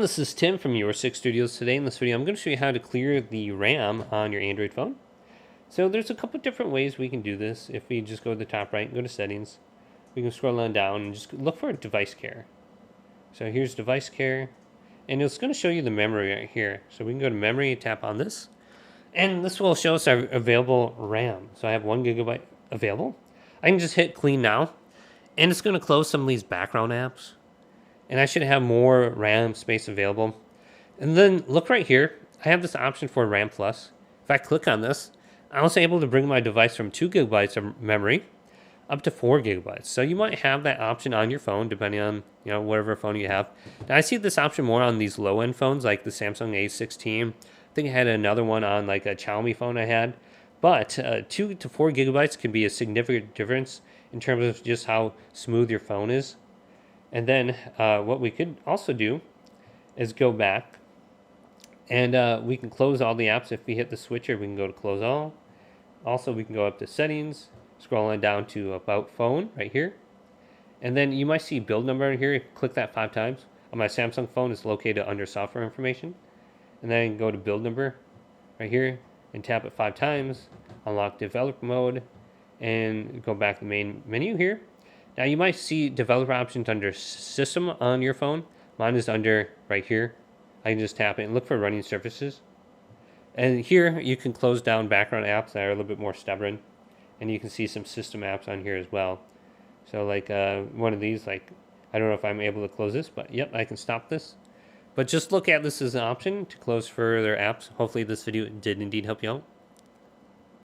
This is Tim from Your Six Studios. Today in this video, I'm going to show you how to clear the RAM on your Android phone. So there's a couple different ways we can do this. If we just go to the top right and go to settings, we can scroll on down and just look for device care. So here's device care, and it's going to show you the memory right here. So we can go to memory, tap on this, and this will show us our available RAM. So I have 1 GB available. I can just hit clean now, and it's going to close some of these background apps. And I should have more RAM space available. And then look right here. I have this option for RAM Plus. If I click on this, I'm also able to bring my device from 2 GB of memory up to 4 GB. So you might have that option on your phone, depending on whatever phone you have. Now I see this option more on these low-end phones, like the Samsung A16. I think I had another one on like a Xiaomi phone I had. But 2 to 4 GB can be a significant difference in terms of just how smooth your phone is. And then what we could also do is go back and we can close all the apps. If we hit the switcher, we can go to close all. Also, we can go up to settings, scroll on down to about phone right here. And then you might see build number in here. Click that 5 times. On my Samsung phone, it's located under software information. And then go to build number right here and tap it 5 times. Unlock developer mode and go back to the main menu here. Now you might see developer options under system on your phone. Mine is under right here. I can just tap it and look for running services. And here you can close down background apps that are a little bit more stubborn. And you can see some system apps on here as well. So like one of these, like I don't know if I'm able to close this, but yep, I can stop this. But just look at this as an option to close further apps. Hopefully this video did indeed help you out.